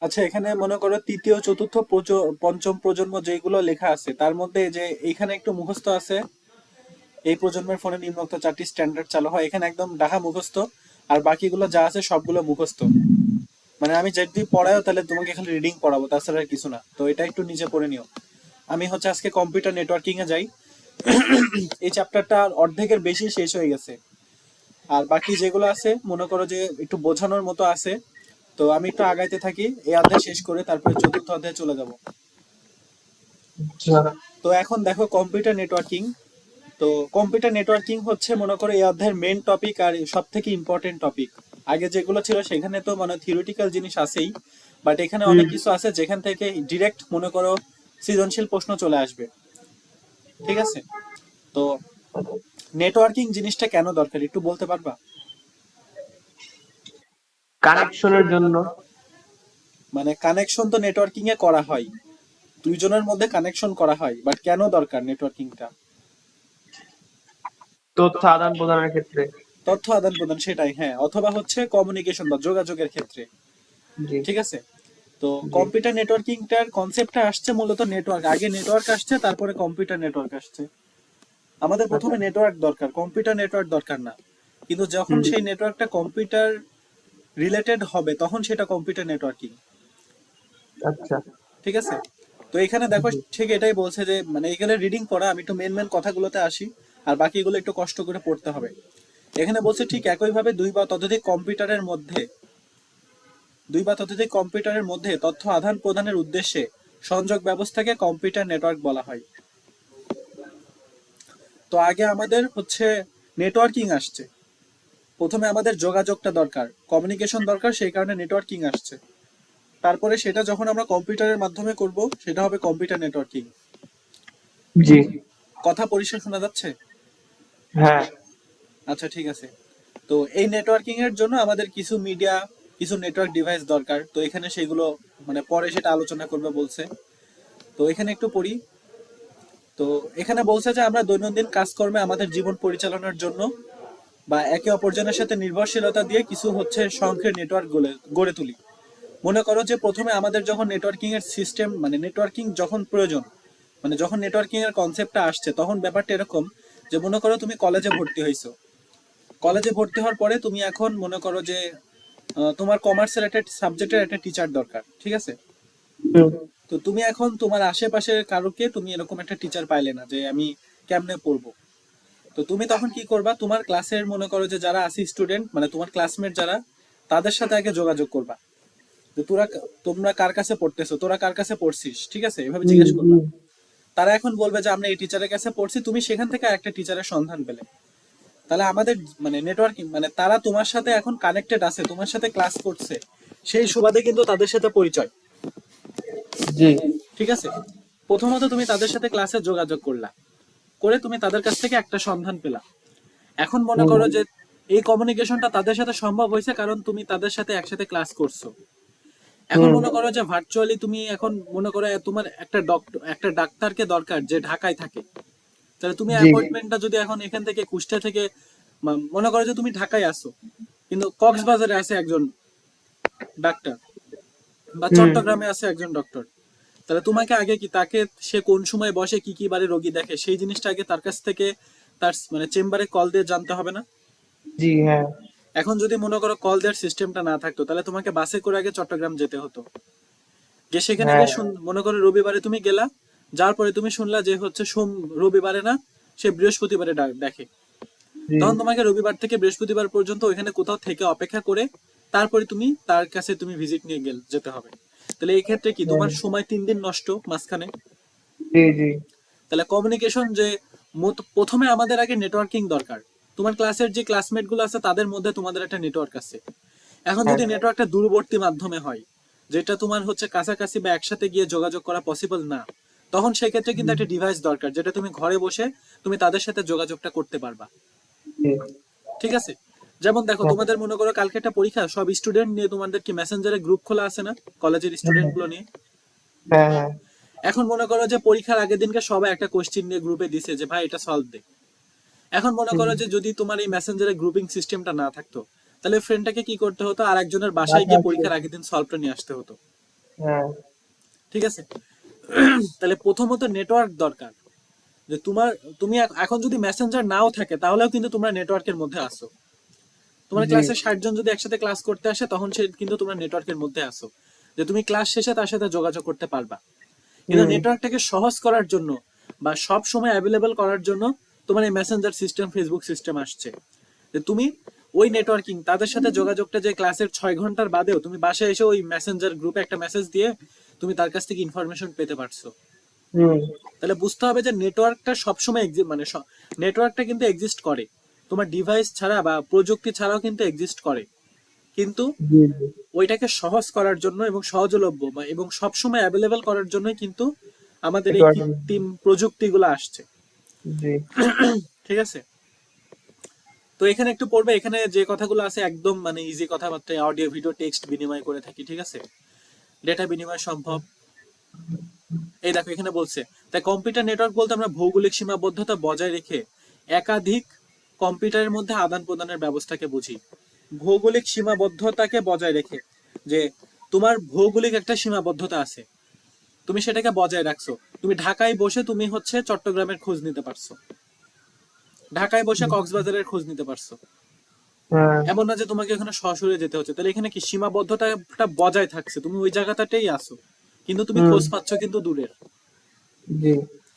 আচ্ছা, এখানে মনে করো তৃতীয় চতুর্থ পঞ্চম প্রজন্ম যেগুলো লেখা আছে তার মধ্যে যে এইখানে একটু মুখস্থ আছে, এই প্রজন্মের ফোনে নিম্নোক্ত চারটি স্ট্যান্ডার্ড চালু হয়, এখানে একদম ডাহা মুখস্থ। আর বাকিগুলো যা আছে সবগুলো মুখস্থ। মানে আমি যদি পড়াও তাহলে তোমাকে খালি রিডিং পড়াবো, তাছাড়া আর কিছু না। তো এটা একটু নিজে পড়ে নিও। আমি হচ্ছে আজকে কম্পিউটার নেটওয়ার্কিং এ যাই। এই চ্যাপ্টারটা অর্ধেকের বেশি শেষ হয়ে গেছে। আর বাকি যেগুলো আছে মনে করো যে একটু বোঝানোর মতো আছে। তো আমি একটু আগাইতে থাকি, এই অধ্যায় শেষ করে তারপরে চতুর্থ অধ্যায়ে চলে যাব। আচ্ছা। তো এখন দেখো কম্পিউটার নেটওয়ার্কিং। তো কম্পিউটার নেটওয়ার্কিং হচ্ছে মনে করো এই অধ্যায়ের মেন টপিক আর সব থেকে ইম্পর্টেন্ট টপিক। আগে যেগুলো ছিল সেখানে তো মানে থিওরিটিক্যাল জিনিস আছেই, বাট এখানে অনেক হুম। কিছু আছে যেখান থেকে ডিরেক্ট মনে করো সৃজনশীল প্রশ্ন চলে আসবে। ঠিক আছে? তো নেটওয়ার্কিং জিনিসটা কেন দরকার একটু বলতে পারবা? কানেকশনের জন্য। মানে কানেকশন তো নেটওয়ার্কিং এ করা হয়, দুইজনের মধ্যে কানেকশন করা হয়, বাট কেন দরকার নেটওয়ার্কিংটা? তথ্য আদান প্রদানের ক্ষেত্রে। তথ্য আদান প্রদান, সেটাই, হ্যাঁ, অথবা হচ্ছে কমিউনিকেশন বা যোগাযোগের ক্ষেত্রে। জি। ঠিক আছে? তো জি। কম্পিউটার নেটওয়ার্কিংটার কনসেপ্টটা আসছে মূলত নেটওয়ার্ক, আগে নেটওয়ার্ক আসছে তারপরে কম্পিউটার নেটওয়ার্ক আসছে। আমাদের আচ্ছা। প্রথমে নেটওয়ার্ক দরকার, কম্পিউটার নেটওয়ার্ক দরকার না। কিন্তু যখন হুম। সেই নেটওয়ার্কটা কম্পিউটার রিলেটেড হবে তখন সেটা কম্পিউটার নেটওয়ার্কিং। আচ্ছা। ঠিক আছে? তো এখানে দেখো জি। ঠিক এটাই বলছে যে মানে এখানে রিডিং পড়া, আমি একটু মেন মেন কথাগুলোতে আসি, আর বাকিগুলো একটু কষ্ট করে পড়তে হবে। এখানে বলছে ঠিক একইভাবে দুই বা ততোধিক কম্পিউটারের মধ্যে তথ্য আদান প্রদানের উদ্দেশ্যে সংযোগ ব্যবস্থাকে কম্পিউটার নেটওয়ার্ক বলা হয়। তো আগে আমাদের হচ্ছে নেটওয়ার্কিং আসছে, প্রথমে আমাদের যোগাযোগটা দরকার, কমিউনিকেশন দরকার, সেই কারণে নেটওয়ার্কিং আসছে। তারপরে সেটা যখন আমরা কম্পিউটারের মাধ্যমে করব সেটা হবে কম্পিউটার নেটওয়ার্কিং। জি। কথা পরিষ্কার শোনা যাচ্ছে? হ্যাঁ। আচ্ছা, ঠিক আছে। তো এই নেটওয়ার্কিং এর জন্য আমাদের কিছু মিডিয়া, কিছু নেটওয়ার্ক ডিভাইস দরকার। তো এখানে সেগুলো মানে পরে সেটা আলোচনা করবে বলছে। তো এখানে একটু পড়ি। তো এখানে বলছে যে আমরা দৈনন্দিন কাজকর্মে আমাদের জীবন পরিচালনার জন্য বা একে অপরজনের সাথে নির্ভরশীলতা দিয়ে কিছু হচ্ছে সংখ্যের নেটওয়ার্ক গড়ে গড়ে তুলি। মনে করো যে প্রথমে আমাদের যখন নেটওয়ার্কিং এর সিস্টেম মানে নেটওয়ার্কিং যখন প্রয়োজন, মানে যখন নেটওয়ার্কিং এর কনসেপ্টটা আসছে তখন ব্যাপারটা এরকম যে মনে করো তুমি কলেজে ভর্তি হয়েছো। কলেজে ভর্তি হওয়ার পরে তুমি এখন মনে করো যে তোমার কমার্সের একটা সাবজেক্টের একটা টিচার দরকার। ঠিক আছে? হুম। তো তুমি এখন তোমার আশেপাশের কারোকে তুমি এরকম একটা টিচার পাইলে না যে আমি কেমনে পড়বো। তো তুমি তখন কি করবা, তোমার ক্লাসের মনে করো যে যারা আছে স্টুডেন্ট মানে তোমার ক্লাসমেট যারা, তাদের সাথে আগে যোগাযোগ করবা যে তোমরা কার কাছে পড়তেছো, তোরা কার কাছে পড়ছিস, ঠিক আছে, এভাবে হুম। জিজ্ঞেস করবা। হুম। তারা এখন বলবে যে আমরা এই টিচারের কাছে পড়ছি, তুমি সেখান থেকে একটা টিচারের সন্ধান পেলে। তাহলে আমাদের মানে নেটওয়ার্কিং মানে তারা তোমার সাথে এখন কানেক্টেড আছে, তোমার সাথে ক্লাস করছে, সেই সুবাদে কিন্তু তাদের সাথে পরিচয়। জি। ঠিক আছে? প্রথমত তুমি তাদের সাথে ক্লাসে যোগাযোগ করলা, করে তুমি তাদের কাছ থেকে একটা সন্ধান পেলা। এখন মনে হুম। করো যে এই কমিউনিকেশনটা তাদের সাথে সম্ভব হয়েছে কারণ তুমি তাদের সাথে একসাথে ক্লাস করছো। এখন হুম। মনে করো যে ভার্চুয়ালি তুমি এখন মনে করো তোমার একটা ডাক্তারকে দরকার যে ঢাকায় থাকে। তাহলে তুমি জি। অ্যাপয়েন্টমেন্টটা যদি এখন এখান থেকে কুষ্টিয়া থেকে মনে করো যে তুমি ঢাকায় আসো, কিন্তু কক্সবাজারে আছে একজন ডাক্তার, বা হুম। চট্টগ্রামে আছে একজন ডক্টর। তাহলে তোমাকে আগে কি তাকে, সে কোন সময় বসে, কি কি বারে রোগী দেখে, সেই জিনিসটা আগে তার কাছ থেকে তার মানে চেম্বারে কল দিয়ে জানতে হবে না? জি। হ্যাঁ। এখন যদি মনে করো কল দেওয়ার সিস্টেমটা না থাকতো তাহলে তোমাকে বাসে করে আগে চট্টগ্রাম যেতে হতো। গিয়ে সেখানে হ্যাঁ। গিয়ে মনে করো রবিবারে তুমি গেলা, যার পরে তুমি শুনলা যে হচ্ছে রবিবারে না, সে বৃহস্পতিবারে দেখে। জি। তখন তোমাকে রবিবার থেকে বৃহস্পতিবার পর্যন্ত ওইখানে কোথাও থেকে অপেক্ষা করে তারপরে তুমি তার কাছে তুমি ভিজিট নিয়ে যেতে হবে। তাহলে এই ক্ষেত্রে কি হ্যাঁ। তোমার সময় 3 দিন নষ্ট মাঝখানে। জি। জি। তাহলে কমিউনিকেশন যে প্রথমে আমাদের আগে নেটওয়ার্কিং দরকার। তোমার ক্লাসের যে ক্লাসমেট গুলো আছে তাদের মধ্যে তোমাদের একটা নেটওয়ার্ক আছে। এখন হ্যাঁ। যদি নেটওয়ার্কটা দূরবর্তী মাধ্যমে হয়, যেটা তোমার হচ্ছে কাছাকাছি বা একসাথে গিয়ে যোগাযোগ করা পসিবল না, তখন সেক্ষেত্রে কিন্তু হুম। একটা ডিভাইস দরকার যেটা তুমি ঘরে বসে তুমি তাদের সাথে যোগাযোগটা করতে পারবা। জি। ঠিক আছে? যেমন দেখো হ্যাঁ। তোমাদের মনে করো কালকে একটা পরীক্ষা, সব স্টুডেন্ট নিয়ে তোমাদের কি মেসেঞ্জারে গ্রুপ খোলা আছে না, কলেজের স্টুডেন্ট গুলো নিয়ে? হ্যাঁ। হ্যাঁ। এখন মনে করো যে পরীক্ষার আগের দিনকে সবাই একটা কোশ্চিন নিয়ে গ্রুপে দিছে যে ভাই এটা সলভ দে। এখন মনে হুম। করো যে যদি তোমার এই মেসেঞ্জারে গ্রুপিং সিস্টেমটা না থাকতো, তাহলে ফ্রেন্ডটাকে কি করতে হতো, আর একজনের বাসায় বাসা গিয়ে আসছে। পরীক্ষার আগের দিন সলভটা নিয়ে আসতে হতো। হ্যাঁ ঠিক আছে। তাহলে প্রথমত নেটওয়ার্ক দরকার, যে তুমি এখন যদি মেসেঞ্জার নাও থাকে তাহলেও কিন্তু তোমরা নেটওয়ার্কের মধ্যে আসো। তোমার জি ক্লাসে 60 জন যদি একসাথে ক্লাস করতে আসে তখন সে কিন্তু তোমরা নেটওয়ার্কের মধ্যে আসো, যে তুমি ক্লাস শেষে তার সাথে যোগাযোগ করতে পারবা। কিন্তু হুম নেটওয়ার্কটাকে সহজ করার জন্য বা সব সময় অ্যাভেলেবল করার জন্য তোমার এই মেসেঞ্জার সিস্টেম, ফেসবুক সিস্টেম আসছে, যে তুমি ওই নেটওয়ার্কিং তাদের সাথে যোগাযোগটা যে ক্লাসের 6 ঘন্টার বাদেও তুমি বাসায় এসে ওই মেসেঞ্জার গ্রুপে একটা মেসেজ দিয়ে তুমি তার কাছ থেকে ইনফরমেশন পেতে পারছো। হুম তাহলে বুঝতে হবে যে নেটওয়ার্কটা সবসময় মানে নেটওয়ার্কটা কিন্তু এক্সিস্ট করে, তোমার ডিভাইস ছাড়া বা প্রযুক্তি ছাড়াও কিন্তু এক্সিস্ট করে। কিন্তু জি জি ওইটাকে সহজ করার জন্য এবং সহজলভ্য এবং সবসময় অ্যাভেলেবেল করার জন্যই কিন্তু আমাদের এই নেটওয়ার্কিং কৃত্রিম প্রযুক্তিগুলো আসছে। জি ঠিক আছে। তো এখানে একটু পড়বে, এখানে যে কথাগুলো আছে একদম মানে ইজি কথাবার্তা, অডিও ভিডিও টেক্সট বিনিময় করে থাকি। ঠিক আছে, ডেটা বিনিময় সম্ভব। এই দেখো এখানে বলছে, তাই কম্পিউটার নেটওয়ার্ক বলতে আমরা ভৌগোলিক সীমাবদ্ধতা বজায় রেখে একাধিক কম্পিউটারের মধ্যে আদান প্রদানের ব্যবস্থাকে বুঝি। ভৌগোলিক সীমাবদ্ধতাকে বজায় রেখে, যে তোমার ভৌগোলিক একটা সীমাবদ্ধতা আছে, তুমি সেটাকে বজায় রাখছো। তুমি ঢাকায় বসে তুমি হচ্ছে চট্টগ্রামের খোঁজ নিতে পারছো, ঢাকায় বসে কক্সবাজারের খোঁজ নিতে পারছো। হ্যাঁ এমন না যে তোমাকে এখানে সরাসরি যেতে হচ্ছে। তাহলে এখানে কি সীমাবদ্ধতাটা বজায় থাকছে, তুমি ওই জায়গাটাতেই আসো, কিন্তু তুমি হুম খোঁজ পাচ্ছ কিন্তু দূরের। জি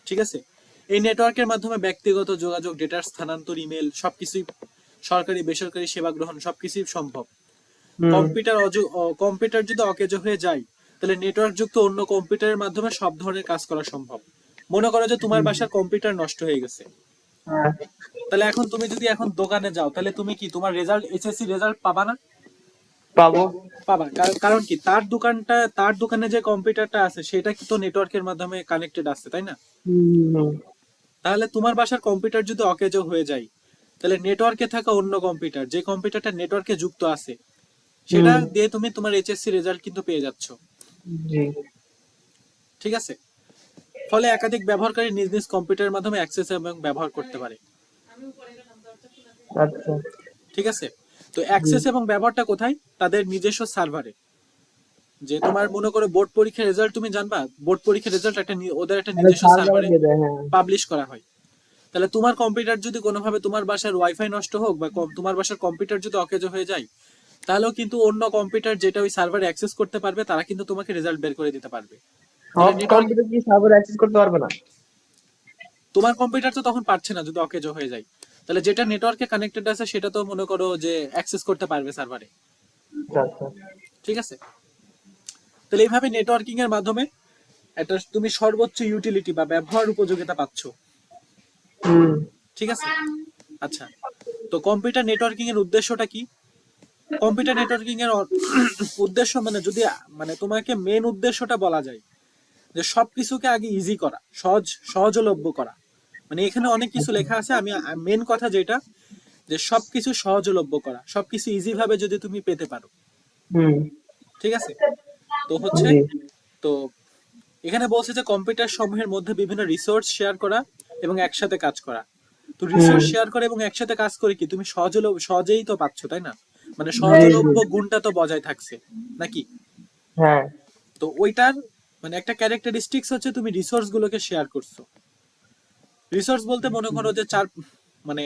ঠিক আছে। এই নেটওয়ার্কের মাধ্যমে ব্যক্তিগত যোগাযোগ, ডেটার স্থানান্তর, ইমেল সবকিছুই, সরকারি বেসরকারি সেবা গ্রহণ সবকিছুই সম্ভব। হুম কম্পিউটার যদি অকেজো হয়ে যায় তাহলে নেটওয়ার্ক যুক্ত অন্য কম্পিউটারের মাধ্যমে সব ধরনের কাজ করা সম্ভব। মনে করো যে তোমার বাসার কম্পিউটার নষ্ট হয়ে গেছে, হ্যাঁ তাহলে এখন তুমি যদি এখন দোকানে যাও তাহলে তুমি কি তোমার রেজাল্ট, এইচএসসি রেজাল্ট পাবা না? পাবো পাবা। কারণ কি, তার দোকানে যে কম্পিউটারটা আছে সেটা কি তো নেটওয়ার্কের মাধ্যমে কানেক্টেড আছে, তাই না? হুম তাহলে তোমার বাসার কম্পিউটার যদি অকেজো হয়ে যায় তাহলে নেটওয়ার্কে থাকা অন্য কম্পিউটার, যে কম্পিউটারটা নেটওয়ার্কে যুক্ত আছে, সেটা হুম দিয়ে তুমি তোমার এইচএসসি রেজাল্ট কিন্তু পেয়ে যাচ্ছ। জি ঠিক আছে। ফলে একাধিক ব্যবহারকারী নিজ নিজ কম্পিউটারের মাধ্যমে অ্যাক্সেস এবং ব্যবহার করতে পারে। আচ্ছা ঠিক আছে। তো জি অ্যাক্সেস এবং ব্যবহারটা কোথায়? তাদের নিজস্ব সার্ভারে। যে তোমার মনে করো বোর্ড পরীক্ষার রেজাল্ট তুমি জানবা, বোর্ড পরীক্ষার রেজাল্ট ওদের একটা মানে নিজস্ব সার্ভারে সার্ভারে দিয়ে দেয় হ্যাঁ পাবলিশ করা হয়। তাহলে তোমার কম্পিউটার যদি কোনোভাবে তোমার বাসার ওয়াইফাই নষ্ট হোক বা তোমার বাসার কম্পিউটার যদি অকেজো হয়ে যায়, তাহলেও কিন্তু অন্য কম্পিউটার যেটা ওই সার্ভারে অ্যাক্সেস করতে পারবে তারা কিন্তু তোমাকে রেজাল্ট বের করে দিতে পারবে। তাহলে সব নেটওয়ার্ক, কম্পিউটার কি সার্ভার অ্যাক্সেস করতে পারবে না? তোমার কম্পিউটার তো তখন পারছে না যদি অকেজো হয়ে যায়। তাহলে যেটা নেটওয়ার্কে কানেক্টেড আছে সেটা তো মনে করো যে অ্যাক্সেস করতে পারবে সার্ভারে। আচ্ছা আচ্ছা ঠিক আছে। তাহলে এইভাবে নেটওয়ার্কিং এর মাধ্যমে একটা তুমি সর্বোচ্চ ইউটিলিটি বা ব্যবহার উপযোগিতা পাচ্ছ। হুম ঠিক আছে। আচ্ছা, তো কম্পিউটার নেটওয়ার্কিং এর উদ্দেশ্যটা কি? কম্পিউটার নেটওয়ার্কিং এর উদ্দেশ্য মানে যদি মানে তোমাকে মেন উদ্দেশ্যটা বলা যায়, যে সবকিছুকে আগে ইজি করা, সহজলভ্য করা। মানে এখানে অনেক কিছু লেখা আছে, আমি মেন কথা যেটা, যে সবকিছু সহজলভ্য করা, সবকিছু ইজি ভাবে যদি তুমি পেতে পারো। হুম ঠিক আছে। তো হচ্ছে, জি তো এখানে বলছে যে কম্পিউটার সমূহের মধ্যে বিভিন্ন রিসোর্স শেয়ার করা এবং একসাথে কাজ করা। তো হুম রিসোর্স শেয়ার করে এবং একসাথে কাজ করে কি তুমি সহজেই তো পাচ্ছ, তাই না? মানে জি জি সহজলভ্য গুণটা তো বজায় থাকছে নাকি? হ্যাঁ তো ওইটার মানে একটা ক্যারেক্টারিস্টিক্স হচ্ছে তুমি রিসোর্স গুলোকে শেয়ার করছো। রিসোর্স বলতে মনে করো যে মানে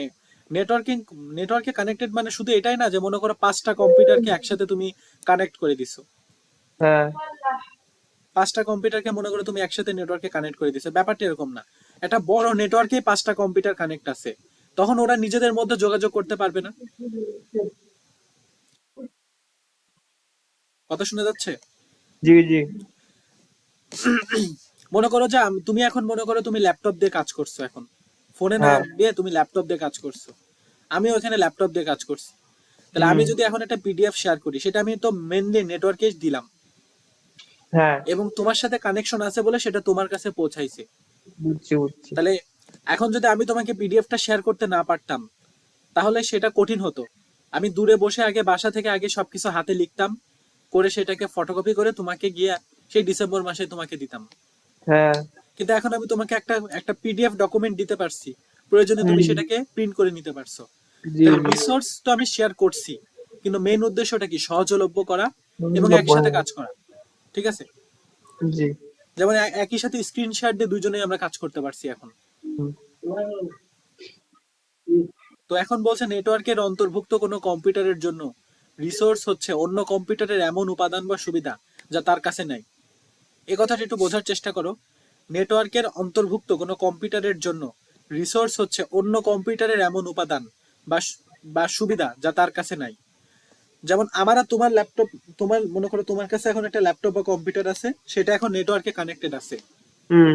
নেটওয়ার্কে কানেক্টেড মানে শুধু এটাই না যে মনে করো 5টা কম্পিউটারকে একসাথে তুমি কানেক্ট করে দিছো। হ্যাঁ 5টা কম্পিউটারকে মনে করো তুমি একসাথে নেটওয়ার্কে কানেক্ট করে দিছো, ব্যাপারটা এরকম না। একটা বড় নেটওয়ার্কে 5টা কম্পিউটার কানেক্ট আছে, তখন ওরা নিজেদের মধ্যে যোগাযোগ করতে পারবে না। কথা শোনা যাচ্ছে? জি জি মনে করো যে তুমি এখন মনে করো তুমি ল্যাপটপ দিয়ে কাজ করছো, এখন ফোনে না হ্যাঁ দিয়ে তুমি ল্যাপটপ দিয়ে কাজ করছো, আমি ওখানে ল্যাপটপ দিয়ে কাজ করছি। তাহলে আমি হুম যদি এখন একটা পিডিএফ শেয়ার করি, সেটা আমি তো মেনলি নেটওয়ার্কে দিলাম হ্যাঁ এবং তোমার সাথে কানেকশন আছে বলে সেটা তোমার কাছে পৌঁছাইছে। বুঝছি বুঝছি তাহলে এখন যদি আমি তোমাকে পিডিএফটা শেয়ার করতে না পারতাম তাহলে সেটা কঠিন হতো। আমি দূরে বসে আগে বাসা থেকে আগে সবকিছু হাতে লিখতাম, করে সেটাকে ফটোকপি করে তোমাকে গিয়ে সেই ডিসেম্বর মাসে তোমাকে দিতাম। হ্যাঁ কিন্তু এখন আমি তোমাকে একটা একটা পিডিএফ ডকুমেন্ট দিতে পারছি, প্রয়োজনে তুমি হুম সেটাকে প্রিন্ট করে নিতে পারছো। জি তাহলে জি রিসোর্স তো আমি শেয়ার করছি, কিন্তু মেন উদ্দেশ্যটা কি? সহজলভ্য করা এবং সহজলভ্য একসাথে হ্যাঁ কাজ করা। ঠিক আছে। জি। যেমন একই সাথে স্ক্রিন শেয়ার দিয়ে দুজনেই আমরা কাজ করতে পারছি এখন। হুম। তো এখন বলছে নেটওয়ার্কের অন্তর্ভুক্ত কোনো কম্পিউটারের জন্য রিসোর্স হচ্ছে অন্য কম্পিউটারের এমন উপাদান বা সুবিধা যা তার কাছে নাই। এ কথাটা একটু বোঝার চেষ্টা করো। নেটওয়ার্কের অন্তর্ভুক্ত কোনো কম্পিউটারের জন্য রিসোর্স হচ্ছে অন্য কম্পিউটারের এমন উপাদান বা বা সুবিধা যা তার কাছে নাই। যেমন আমার আর তোমার ল্যাপটপ, তোমার মনে করো তোমার কাছে এখন একটা ল্যাপটপ বা কম্পিউটার আছে, সেটা এখন নেটওয়ার্কে কানেক্টেড আছে। হুম।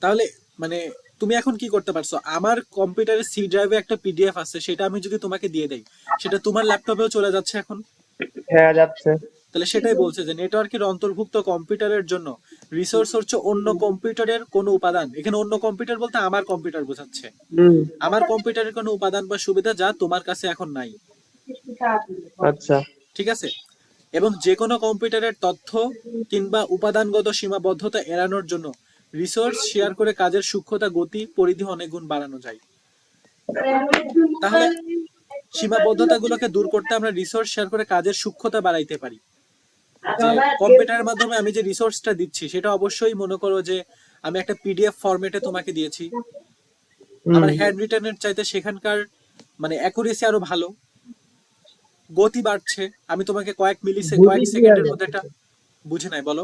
তাহলে মানে তুমি এখন কি করতে পারছো, আমার কম্পিউটারের সি ড্রাইভে একটা পিডিএফ আছে, সেটা আমি যদি তোমাকে দিয়ে দেই, সেটা তোমার ল্যাপটপেও চলে যাচ্ছে এখন। হ্যাঁ, যাচ্ছে। তাহলে সেটাই বলছে যে নেটওয়ার্কের অন্তর্ভুক্ত কম্পিউটারের জন্য রিসোর্স হচ্ছে অন্য কম্পিউটারের কোনো উপাদান। এখানে অন্য কম্পিউটার বলতে আমার কম্পিউটার বোঝাচ্ছে। হুম। আমার কম্পিউটারের কোনো উপাদান বা সুবিধা যা তোমার কাছে এখন নাই। আচ্ছা। ঠিক আছে। এবং যে কোনো কম্পিউটারের তথ্য কিংবা উপাদানগত সীমাবদ্ধতা এড়ানোর জন্য রিসোর্স শেয়ার করে কাজের সূক্ষ্মতা, গতি, পরিধি অনেক গুণ বাড়ানো যায়। তাহলে সীমাবদ্ধতাগুলোকে দূর করতে আমরা রিসোর্স শেয়ার করে কাজের সূক্ষ্মতা বাড়াইতে পারি। যে কম্পিউটারের মাধ্যমে আমি যে রিসোর্সটা দিচ্ছি সেটা অবশ্যই মনে করো যে আমি একটা পিডিএফ ফরম্যাটে তোমাকে দিয়েছি, হুম। আমার হ্যান্ড রিটেনের চাইতে সেখানকার মানে অ্যাকুরেসি আরো ভালো, গতি বাড়ছে। আমি তোমাকে কয়েক গতি কিভাবে সেকেন্ডের মধ্যে একটা, বাড়তেছে? বুঝে নাই বলো।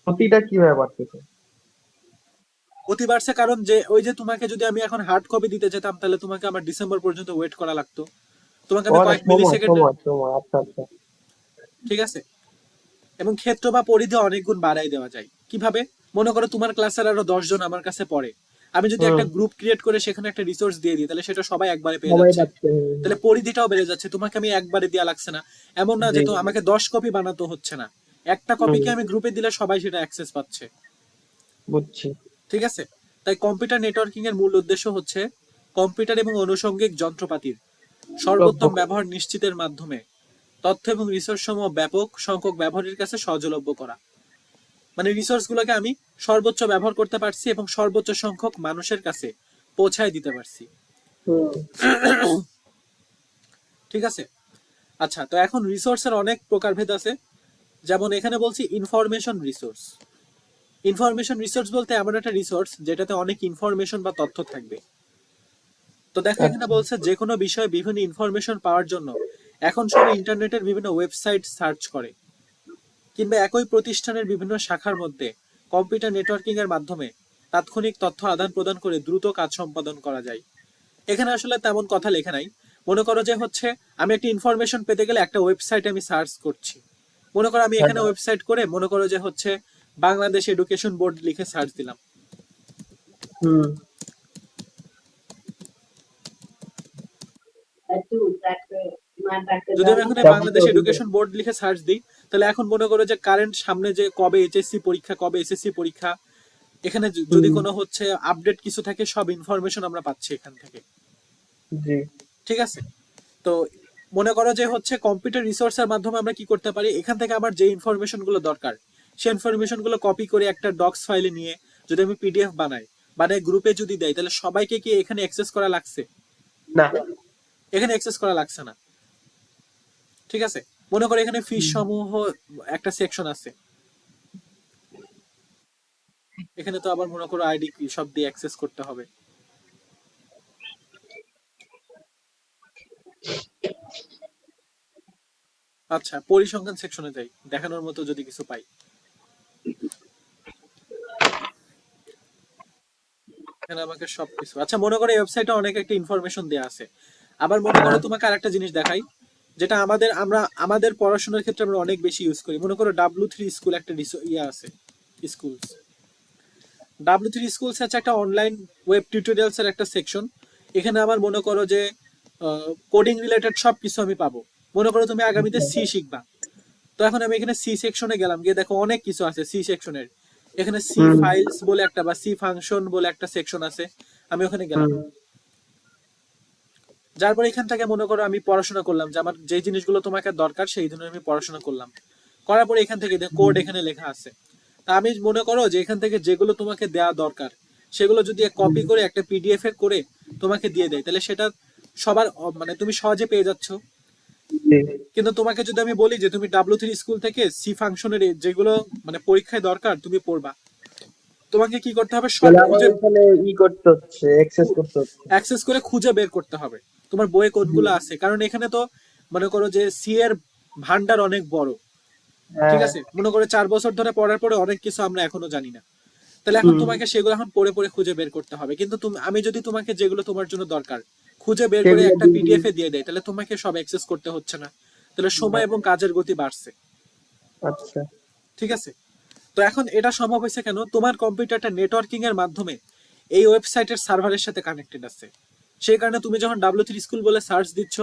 গতিটা কিভাবে বাড়তেছে? গতি বাড়ছে কারণ যে ওই যে তোমাকে যদি আমি এখন হার্ড কপি দিতে যেতাম তাহলে তোমাকে আমার ডিসেম্বর পর্যন্ত ওয়েট করা লাগতো, তোমাকে ও আমি না, কয়েক মিলি সময় সেকেন্ডের। সময় সময় আচ্ছা আচ্ছা। ঠিক আছে। এবং ক্ষেত্র বা পরিধি অনেক গুণ বাড়াই দেওয়া যায় কিভাবে। মনে করো তোমার ক্লাসের আরো 10 জন আমার কাছে পড়ে, আমি যদি হুম। একটা গ্রুপ ক্রিয়েট করে সেখানে একটা রিসোর্স দিয়ে দিই, তাহলে সেটা সবাই একবারে পেয়ে সবাই যাচ্ছে। পাচ্ছে। তাহলে পরিধিটাও বেড়ে যাচ্ছে, তোমাকে আমি একবারে দেওয়া লাগছে না। এমন না জি। যে তো আমাকে 10 কপি বানাতে হচ্ছে না, একটা হুম। কপিকে আমি গ্রুপে দিলে সবাই সেটা অ্যাক্সেস পাচ্ছে। বুঝছি। ঠিক আছে। তাই কম্পিউটার নেটওয়ার্কিং এর মূল উদ্দেশ্য হচ্ছে কম্পিউটার এবং আনুষঙ্গিক যন্ত্রপাতির সর্বোত্তম ব্যবহার নিশ্চিতের মাধ্যমে তথ্য এবং রিসোর্স সমূহ ব্যাপক সংখ্যক ব্যবহারের কাছে সহজলভ্য করা। মানে রিসোর্স গুলোকে আমি সর্বোচ্চ ব্যবহার করতে পারছি এবং সর্বোচ্চ সংখ্যক মানুষের কাছে পৌঁছায় দিতে পারছি। হুম। ঠিক আছে। আচ্ছা, তো এখন রিসোর্সের অনেক প্রকারভেদ আছে। যেমন এখানে বলছি ইনফরমেশন রিসোর্স। ইনফরমেশন রিসোর্স বলতে এমন একটা রিসোর্স যেটাতে অনেক ইনফরমেশন বা তথ্য থাকবে। তো দেখো এখানে আচ্ছা। বলছে যে কোনো বিষয়ে বিভিন্ন ইনফরমেশন পাওয়ার জন্য এখন সবাই ইন্টারনেটের বিভিন্ন ওয়েবসাইট সার্চ করে, কিংবা একই প্রতিষ্ঠানের বিভিন্ন শাখার মধ্যে কম্পিউটার নেটওয়ার্কিং এর মাধ্যমে তাৎক্ষণিক তথ্য আদান প্রদান করে দ্রুত কাজ সম্পাদন করা যায়। এখানে আসলে তেমন কথা লেখা নাই। মনে করো যে হচ্ছে আমি একটা ইনফরমেশন পেতে গেলে একটা ওয়েবসাইটে আমি সার্চ করছি। মনে করো আমি এখানে হ্যাঁ। ওয়েবসাইট করে মনে করো যে হচ্ছে বাংলাদেশ এডুকেশন বোর্ড লিখে সার্চ দিলাম। হুম। যদি আমি এখন তারপর তো বাংলাদেশ এডুকেশন বোর্ড লিখে সার্চ দিই, তাহলে এখন মনে করো যে কারেন্ট সামনে যে কবে এইচএসসি পরীক্ষা, কবে এসএসসি পরীক্ষা, এখানে যদি হুম। কোনো হচ্ছে আপডেট কিছু থাকে সব ইনফরমেশন আমরা পাচ্ছি এখান থেকে। জি। ঠিক আছে। তো মনে করো যে হচ্ছে কম্পিউটার রিসোর্সের মাধ্যমে আমরা কি করতে পারি, এখান থেকে আমার যে ইনফরমেশন গুলো দরকার সেই ইনফরমেশন গুলো কপি করে একটা ডক্স ফাইলে নিয়ে যদি আমি পিডিএফ বানাই গ্রুপে যদি দেয়, তাহলে সবাইকে কি এখানে অ্যাক্সেস করা লাগছে? না। এখানে অ্যাক্সেস করা লাগছে না। ঠিক আছে। মনে করো এখানে ফিস হুম। সমূহ একটা সেকশন আছে, এখানে তো আবার মনে করো আইডি সব দিয়ে অ্যাক্সেস করতে হবে। আচ্ছা, পরিসংখ্যান সেকশনে যাই, দেখানোর মতো যদি কিছু পাই। এখানে আমাকে সবকিছু, আচ্ছা মনে করো এই ওয়েবসাইটে অনেক একটা ইনফরমেশন দেওয়া আছে। আবার মনে করো হ্যাঁ। তোমাকে আরেকটা জিনিস দেখাই, যেটা আমাদের পড়াশোনার ক্ষেত্রে আমরা অনেক বেশি ইউজ করি। মনে করো W3 স্কুল একটা ইয়ে আছে, স্কুলস। W3 স্কুলস হচ্ছে একটা অনলাইন ওয়েব টিউটোরিয়ালস এর একটা সেকশন। এখানে আমার মনে করো যে কোডিং রিলেটেড সবকিছু আমি পাবো। মনে করো তুমি আগামীতে সি শিখবা, তো এখন আমি এখানে সি সেকশনে গেলাম, গিয়ে দেখো অনেক কিছু আছে সি সেকশনের। এখানে সি হুম। ফাইলস বলে একটা বা সি ফাংশন বলে একটা সেকশন আছে, আমি ওখানে গেলাম। হুম। যার পরে এখান থেকে মনে করো আমি পড়াশোনা করলাম, যে আমার যে জিনিসগুলো তোমাকে দরকার সেই ধরনের আমি পড়াশোনা করলাম। করার পরে এখান থেকে কোড এখানে লেখা আছে। তা আমি মনে করো যে এখান থেকে যেগুলো তোমাকে দেওয়া দরকার সেগুলো যদি কপি করে একটা পিডিএফ এর করে তোমাকে দিয়ে দেয়, তাহলে সেটা সবার মানে তুমি সহজে পেয়ে যাচ্ছ। জি কিন্তু তোমাকে যদি আমি বলি যে তুমি W3 স্কুল থেকে সি ফাংশনের যেগুলো মানে পরীক্ষায় দরকার তুমি পড়বা, তোমাকে কি করতে হবে, সব তাহলে আমার খুঁজে ওখানে করতে হচ্ছে, অ্যাক্সেস করতে হচ্ছে। অ্যাক্সেস করে খুঁজে বের করতে হবে তোমার বইয়ে জি। কোনগুলো আছে, কারণ এখানে তো মনে করো যে সি এর ভান্ডার অনেক বড়। ঠিক হ্যাঁ। আছে, মনে করো 4 বছর ধরে পড়ার পরে অনেক কিছু আমরা এখনো জানি না, তাহলে এখন হুম। তোমাকে সেগুলো এখন পড়ে পড়ে খুঁজে বের করতে হবে। কিন্তু তুমি, আমি যদি তোমাকে যেগুলো তোমার জন্য দরকার খুঁজে বের করে সেগুলো একটা দিয়ে দিই। পিডিএফ এ দিয়ে দেয়, তাহলে তোমাকে সব অ্যাক্সেস করতে হচ্ছে না, তাহলে সময় হ্যাঁ। এবং কাজের গতি বাড়ছে। আচ্ছা। ঠিক আছে, তো এখন এটা সম্ভব হয়েছে কেন, তোমার কম্পিউটারটা নেটওয়ার্কিং এর মাধ্যমে এই ওয়েবসাইটের সার্ভারের সাথে কানেক্টেড আছে। সেই কারণে তুমি যখন W3 স্কুল বলে সার্চ দিচ্ছ,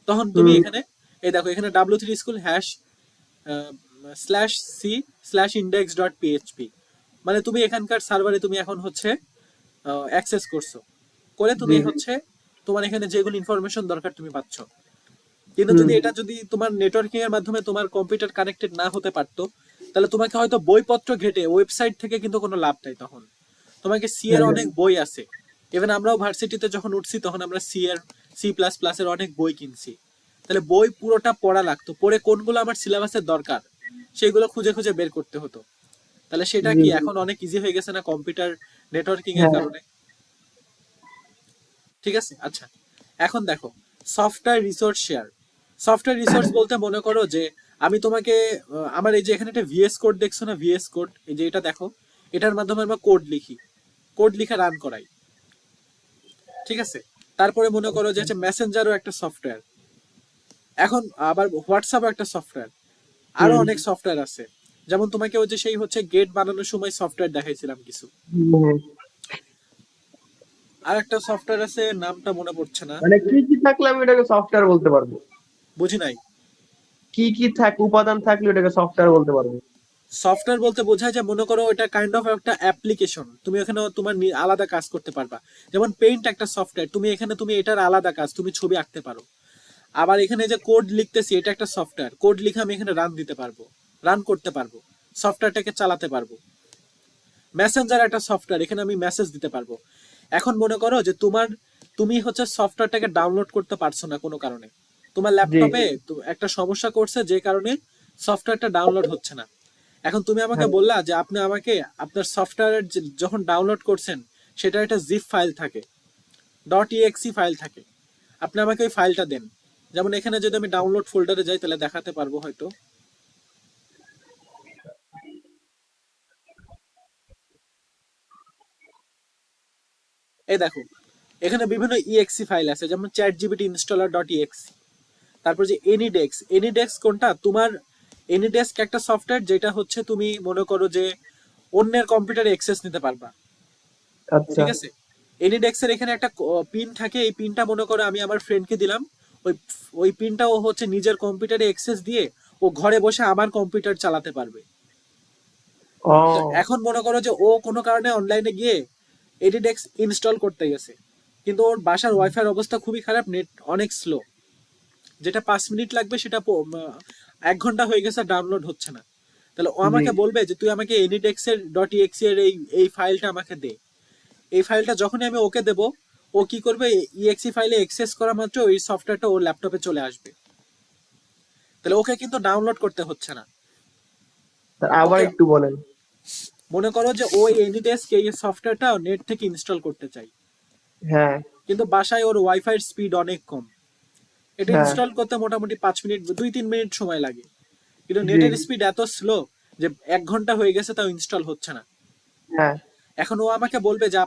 তখন তুমি হুম। এখানে এই দেখো এখানে W3 school hash slash C slash index dot PHP, মানে তুমি এখানকার সার্ভারে তুমি এখন হচ্ছে অ্যাক্সেস করছো, করে জি। তুমি হচ্ছে তোমার এখানে যেগুলো ইনফরমেশন দরকার তুমি পাচ্ছ। কিন্তু হুম। যদি এটা যদি তোমার নেটওয়ার্কিং এর মাধ্যমে তোমার কম্পিউটার কানেক্টেড না হতে পারতো, তাহলে তোমাকে হয়তো বইপত্র ঘেটে ওয়েবসাইট থেকে কিন্তু কোনো লাভ নাই তখন। তোমাকে সি এর হ্যাঁ। অনেক বই আছে, ইভেন আমরাও ভার্সিটিতে যখন উঠছি তখন আমরা সি এর সি প্লাস প্লাস এর অনেক বই কিনছি, তাহলে বই পুরোটা পড়া লাগতো, পড়ে কোনগুলো আমার সিলেবাসের দরকার সেগুলো খুঁজে খুঁজে বের করতে হতো। তাহলে সেটা জি। কি এখন অনেক ইজি হয়ে গেছে না কম্পিউটার নেটওয়ার্কিং এর হ্যাঁ। কারণে? ঠিক আছে, আচ্ছা এখন দেখো software resource share. Software resource বলতে মনে করো যে আমি তোমাকে আমার এই যে এখানে একটা ভিএস কোড দেখছো না, ভিএস কোড, এই যে এটা দেখো, এটার মাধ্যমে আমরা কোড লিখি, কোড লিখে রান করাই। ঠিক আছে, তারপরে মনে করো যে হচ্ছে মেসেঞ্জারও একটা সফটওয়্যার, এখন আবার হোয়াটসঅ্যাপও একটা সফটওয়্যার, আরো হুম। অনেক সফটওয়্যার আছে। যেমন তোমাকে ওই যে সেই হচ্ছে গেট বানানোর সময় সফটওয়্যার দেখাইছিলাম কিছু, হুম। আর একটা সফটওয়্যার আছে নামটা মনে পড়ছে না। মানে কি কি থাকলে আমি এটাকে সফটওয়্যার বলতে পারবো? বুঝি নাই। কি কি উপাদান থাকলে এটাকে সফটওয়্যার বলতে পারবো? সফটওয়্যার বলতে বোঝায় যে মনে করো এটা কাইন্ড অফ একটা অ্যাপ্লিকেশন, তুমি এখানে তোমার আলাদা কাজ করতে পারবা। যেমন পেইন্ট একটা সফটওয়্যার, তুমি এখানে তুমি এটার আলাদা কাজ, তুমি ছবি আঁকতে পারো। আবার এখানে যে কোড লিখতেছি এটা একটা সফটওয়্যার, কোড লিখে আমি এখানে রান দিতে পারবো, রান করতে পারবো, সফটওয়্যারটাকে চালাতে পারবো। মেসেঞ্জার একটা সফটওয়্যার, এখানে আমি মেসেজ দিতে পারবো। এখন মনে করো যে তুমি হচ্ছে সফটওয়্যারটাকে ডাউনলোড করতে পারছো না কোনো কারণে, তোমার জি। ল্যাপটপে তো একটা সমস্যা করছে যে কারণে সফটওয়্যারটা ডাউনলোড হচ্ছে না। এখন তুমি আমাকে হ্যাঁ। বললা যে আপনি আমাকে আপনার সফটওয়্যারের যখন ডাউনলোড করছেন সেটার একটা জিপ ফাইল থাকে, ডট ইএক্সি ফাইল থাকে, আপনি আমাকে ওই ফাইলটা দেন। যেমন এখানে যদি আমি ডাউনলোড ফোল্ডারে যাই তাহলে দেখাতে পারবো হয়তো। এই দেখো এখানে বিভিন্ন ইএক্সি ফাইল আছে, যেমন chat GPT installer dot exe. তারপর যে এনিডেক্স, এনিডেক্স কোনটা, তোমার এনিডেস্ক একটা সফটওয়্যার যেটা হচ্ছে তুমি মনে করো যে অন্যের কম্পিউটারে অ্যাক্সেস নিতে পারবা। আচ্ছা। ঠিক আছে, এনিডেক্স এর এখানে একটা পিন থাকে, এই পিনটা মনে করো আমি আমার ফ্রেন্ডকে দিলাম, ওই ওই পিনটা ও হচ্ছে নিজের কম্পিউটারে অ্যাক্সেস দিয়ে ও ঘরে বসে আমার কম্পিউটার চালাতে পারবে। তো ও। এখন মনে করো যে ও কোনো কারণে অনলাইনে গিয়ে এডিডেক্স ইনস্টল করতে গেছে, কিন্তু ওর বাসার ওয়াইফাই অবস্থা খুবই খারাপ, নেট অনেক স্লো, যেটা 5 মিনিট লাগবে সেটা 1 ঘন্টা হয়ে গেছে, ডাউনলোড হচ্ছে না। তাহলে ও জি। আমাকে বলবে যে তুই আমাকে এনিডেক্স এর ডট ইএক্সি এর এই ফাইলটা আমাকে দে। এই ফাইলটা যখনই আমি ওকে দেব, ও কি করবে, ইএক্সি ফাইলে অ্যাক্সেস করা মাত্র ওই সফটওয়্যারটা ওর ল্যাপটপে চলে আসবে। তাহলে ওকে কিন্তু ডাউনলোড করতে হচ্ছে না। আবার ওকে একটু বলেন। মনে করো যে ওই এনিডেস্ক এই সফটওয়্যারটা নেট থেকে ইনস্টল করতে চাই, হ্যাঁ। কিন্তু বাসায় ওর ওয়াইফাই স্পিড অনেক কম, এটা হ্যাঁ। ইনস্টল করতে মোটামুটি 5 মিনিট 2-3 মিনিট সময় লাগে, কিন্তু জি। নেটের স্পিড এত স্লো যে 1 ঘন্টা হয়ে গেছে তাও ইনস্টল হচ্ছে না। হ্যাঁ। এখন ও আমাকে বলবে যে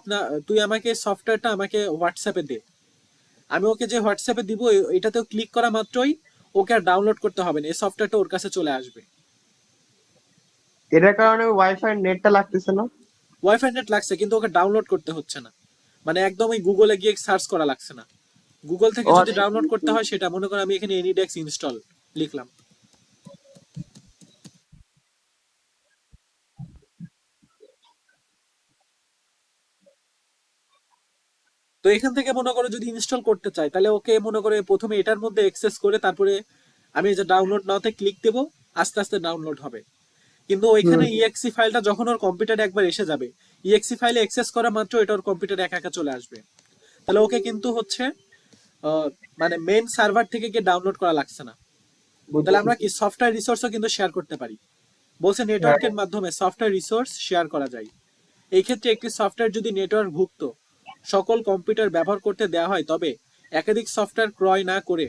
তুই আমাকে সফটওয়্যারটা আমাকে হোয়াটসঅ্যাপে দে। আমি ওকে যে হোয়াটসঅ্যাপে দিব এটাতেও ক্লিক করা মাত্রই ওকে আর ডাউনলোড করতে হবে না, এই সফটওয়্যারটা ওর কাছে চলে আসবে। এটার কারণে ওয়াইফাই নেটটা লাগতেছে না? ওয়াইফাই নেট লাগছে কিন্তু ওকে ডাউনলোড করতে হচ্ছে না, মানে একদম ওই গুগলে গিয়ে সার্চ করা লাগছে না। গুগল থেকে ও যদি আচ্ছা। ডাউনলোড করতে হয় সেটা মনে করো আমি এখানে এনিডেক্স ইনস্টল লিখলাম, তো এখান থেকে মনে করো যদি ইনস্টল করতে চাই তাহলে ওকে মনে করে প্রথমে এটার মধ্যে অ্যাক্সেস করে তারপরে আমি যে ডাউনলোড নাওতে ক্লিক দেব, আস্তে আস্তে ডাউনলোড হবে। কিন্তু ওইখানে হুম। ইএক্সি ফাইলটা যখন ওর কম্পিউটারে একবার এসে যাবে, ইএক্সি ফাইলে অ্যাক্সেস করা মাত্র এটা ওর কম্পিউটারে একা একা চলে আসবে। তাহলে ওকে কিন্তু হচ্ছে আহ, মানে মেন সার্ভার থেকে গিয়ে ডাউনলোড করা লাগছে না, তাহলে বুঝতে আমরা কি সফটওয়্যার রিসোর্সও কিন্তু শেয়ার করতে পারি। বলছে হ্যাঁ নেটওয়ার্কের মাধ্যমে সফটওয়্যার রিসোর্স শেয়ার করা যায়। এই ক্ষেত্রে একটি সফটওয়্যার যদি নেটওয়ার্কভুক্ত সকল কম্পিউটার ব্যবহার করতে দেওয়া হয়, তবে একাধিক সফটওয়্যার ক্রয় না করে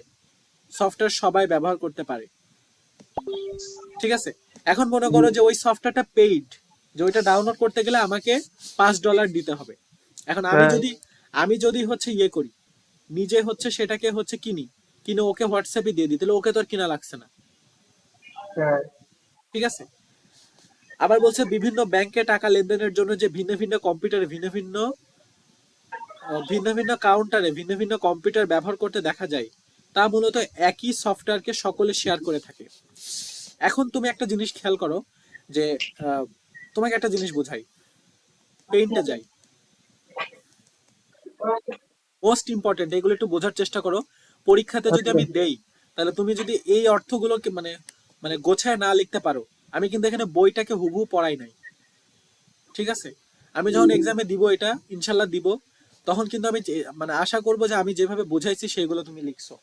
সফটওয়্যার সবাই ব্যবহার করতে পারে। ঠিক আছে, এখন মনে করো যে ওই সফটওয়্যারটা পেইড, যে ওইটা ডাউনলোড করতে গেলে আমাকে $5 দিতে হবে। এখন আমি হ্যাঁ যদি আমি যদি হচ্ছে ইয়ে করি, নিজে হচ্ছে সেটাকে হচ্ছে কিনে ওকে হোয়াটসঅ্যাপে দিয়ে দিই, তাহলে ওকে তো আর কিনা লাগছে না। হ্যাঁ ঠিক আছে, আবার বলছে বিভিন্ন ব্যাংকে টাকা লেনদেনের জন্য যে ভিন্ন ভিন্ন কম্পিউটারে ভিন্ন ভিন্ন কাউন্টারে ভিন্ন ভিন্ন কম্পিউটার ব্যবহার করতে দেখা যায়, তা মূলত একই সফটওয়্যারকে সকলে শেয়ার করে থাকে। এখন তুমি একটা জিনিস খেয়াল করো যে আহ, তোমাকে একটা জিনিস বোঝাই, পেইন্টে যাই, মোস্ট ইম্পর্টেন্ট, এগুলো একটু বোঝার চেষ্টা করো। পরীক্ষাতে যদি আচ্ছা আমি দেই, তাহলে তুমি যদি এই অর্থগুলোকে মানে মানে গোছায় না লিখতে পারো, আমি কিন্তু এখানে বইটাকে হুবহু পড়াই নাই। ঠিক আছে, আমি যখন এক্সামে দিব এটা ইনশাল্লাহ দিব, তখন কিন্তু আমি মানে আশা করব যে আমি যেভাবে বুঝাইছি সেগুলো তুমি লিখছো।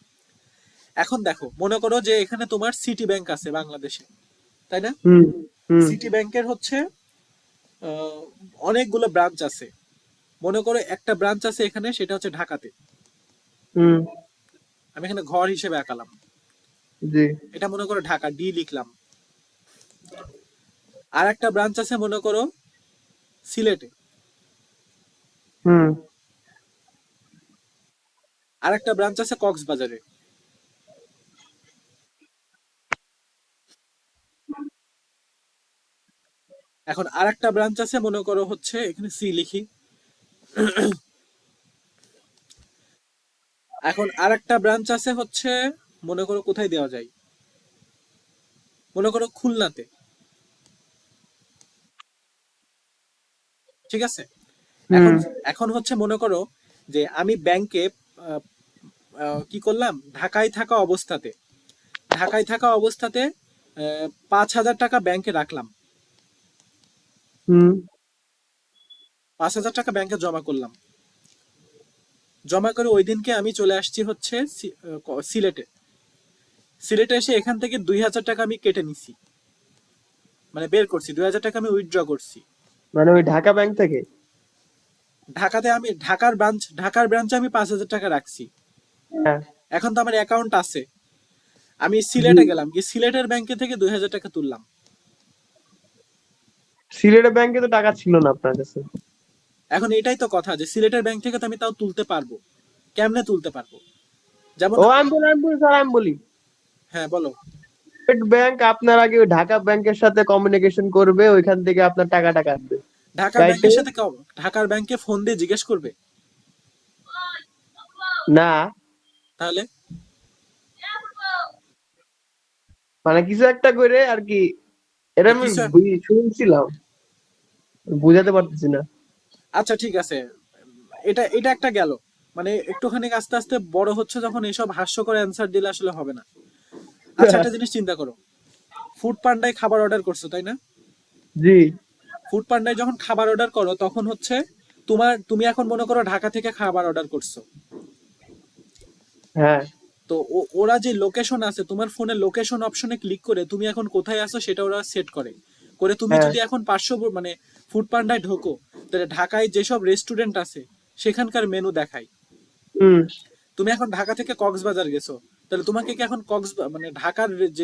এখন দেখো, মনে করো যে এখানে তোমার সিটি ব্যাংক আছে বাংলাদেশে, তাই না? হুম হুম সিটি ব্যাংকের হচ্ছে আহ, অনেকগুলো ব্রাঞ্চ আছে। মনে করো একটা ব্রাঞ্চ আছে এখানে, সেটা হচ্ছে ঢাকাতে। হুম আমি এখানে ঘর হিসেবে আঁকালাম, জি এটা মনে করো ঢাকা, ডি লিখলাম। আর একটা ব্রাঞ্চ আছে মনে করো সিলেটে, হুম আর একটা ব্রাঞ্চ আছে কক্সবাজারে। এখন আর একটা ব্রাঞ্চ আছে মনে করো হচ্ছে এখানে সি লিখি। এখন আর একটা ব্রাঞ্চ আছে হচ্ছে, মনে করো কোথায় দেওয়া যায়, মনে করো খুলনাতে। ঠিক আছে, এখন হুম এখন হচ্ছে মনে করো যে আমি ব্যাংকে কি করলাম, ঢাকায় থাকা অবস্থাতে 5,000 টাকা ব্যাংকে রাখলাম, হুম 5,000 টাকা ব্যাংকে জমা করলাম। জমা করে ওই দিনকে আমি চলে আসছি হচ্ছে সিলেটে। সিলেটে এসে এখান থেকে 2,000 টাকা আমি কেটে নিছি, মানে বের করছি, 2,000 টাকা আমি উইথড্র করছি। মানে ওই ঢাকা ব্যাংক থেকে ঢাকাতে আমি ঢাকার ব্রাঞ্চে আমি 5,000 টাকা রাখছি। হ্যাঁ এখন তো আমার অ্যাকাউন্ট আছে, আমি জি সিলেটে গেলাম, কি সিলেটের ব্যাংকে থেকে 2,000 টাকা তুললাম। সিলেটের ব্যাংকে তো টাকা ছিল না আপনার কাছে এখন এটাই তো কথা, যে সিলেটের ব্যাংক থেকে তো আমি তাও তুলতে পারবো। কেমনে তুলতে পারবো? যেমন, ও আমি বলি স্যার আমি বলি হ্যাঁ বলো। স্টেট ব্যাংক আপনার আগে ওই ঢাকা ব্যাংকের সাথে কমিউনিকেশন করবে ওইখান থেকে আপনার টাকাটা কাটবে ঢাকার কাইটে ব্যাংকের সাথে ঢাকার ব্যাংকে ফোন দিয়ে জিজ্ঞেস করবে? না তাহলে মানে কিছু একটা করে আর কি এটা আমি কিছু, শুনছিলাম বুঝাতে পারতেছি না আচ্ছা ঠিক আছে, এটা এটা একটা গেল। মানে একটুখানি আস্তে আস্তে বড় হচ্ছে যখন, এসব হাস্যকর অ্যান্সার দিলে আসলে হবে না। আচ্ছা একটা জিনিস চিন্তা করো, ফুড পান্ডায় খাবার অর্ডার করছো, তাই না? জি ফুড পান্ডায় যখন খাবার অর্ডার করো, তখন হচ্ছে তুমি এখন মনে করো ঢাকা থেকে খাবার অর্ডার করছো। হ্যাঁ তো ওরা যে লোকেশন আছে, তোমার ফোনে লোকেশন অপশনে ক্লিক করে তুমি এখন কোথায় আছো সেটা ওরা সেট করে। তুমি হ্যাঁ যদি এখন মানে ফুড পান্ডায় ঢোকো, তাহলে ঢাকায় যেসব রেস্টুরেন্ট আছে সেখানকার মেনু দেখায়। হুম তুমি এখন ঢাকা থেকে কক্সবাজার গেছো, তাহলে তোমাকে কি এখন মানে ঢাকার যে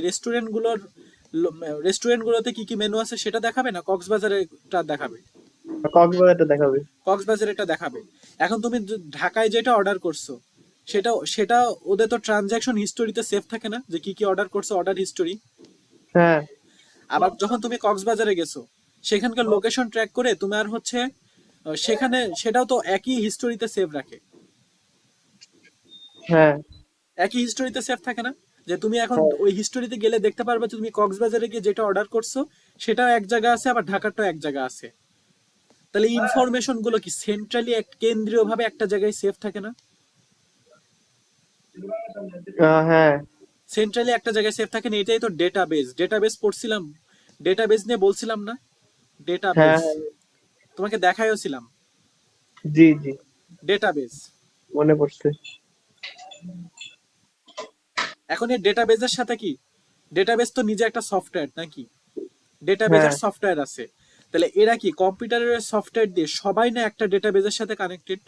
রেস্টুরেন্ট গুলোতে কি কি মেনু আছে সেটা দেখাবে, না কক্সবাজারেরটা দেখাবে? কক্সবাজারটা দেখাবে কক্সবাজারেরটা দেখাবে। এখন তুমি ঢাকায় যেটা অর্ডার করছো, সেটা ওদের তো ট্রানজাকশন হিস্টোরিতে সেভ থাকে না, যে কি কি অর্ডার করছো, অর্ডার হিস্টোরি। হ্যাঁ আবার যখন তুমি কক্সবাজারে গেছো, সেখানকার লোকেশন ট্র্যাক করে তুমি আর হচ্ছে সেখানে সেটাও তো একই হিস্টোরিতে সেভ রাখে। হ্যাঁ একই হিস্টোরিতে সেভ থাকে না, যে তুমি এখন হ্যাঁ ওই হিস্টোরিতে গেলে দেখতে পারবে যে তুমি কক্সবাজারে গিয়ে যেটা অর্ডার করছো সেটাও এক জায়গা আছে, আবার ঢাকারটাও এক জায়গা আছে। তাহলে ইনফরমেশন গুলো কি সেন্ট্রালি কেন্দ্রীয় ভাবে একটা জায়গায় সেভ থাকে না? হ্যাঁ সেন্ট্রালি একটা জায়গায় সেভ থাকে না, এটাই তো ডেটাবেস। ডেটাবেস পড়ছিলাম, ডেটাবেস নিয়ে বলছিলাম না, হ্যাঁ ডেটাবেস হ্যাঁ তোমাকে দেখাইও ছিলাম। জি জি ডেটাবেস, মনে পড়ছে এখন এই ডেটাবেসের সাথে কি ডেটাবেস তো নিজে একটা সফটওয়্যার নাকি, হ্যাঁ ডেটাবেজের সফটওয়্যার আছে, তাহলে এরা কি কম্পিউটারের সফটওয়্যার দিয়ে সবাই না একটা ডেটাবেজের সাথে কানেক্টেড?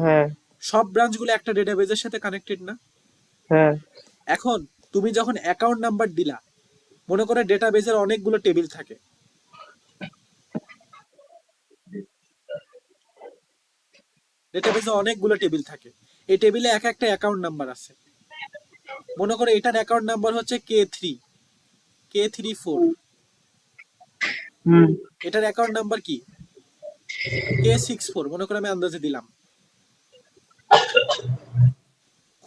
হ্যাঁ সব ব্রাঞ্চগুলো একটা ডেটাবেজের সাথে কানেক্টেড না? হ্যাঁ এখন তুমি যখন অ্যাকাউন্ট নাম্বার দিলা, মনে করে ডেটাবেজের অনেকগুলো টেবিল থাকে, ডেটাবেজে অনেকগুলো টেবিল থাকে, এই টেবিলে এক একটা অ্যাকাউন্ট নাম্বার আছে। মনে করো এটার অ্যাকাউন্ট নাম্বার হচ্ছে K34, হুম এটার অ্যাকাউন্ট নাম্বার কি K64, মনে করো আমি আন্দাজে দিলাম।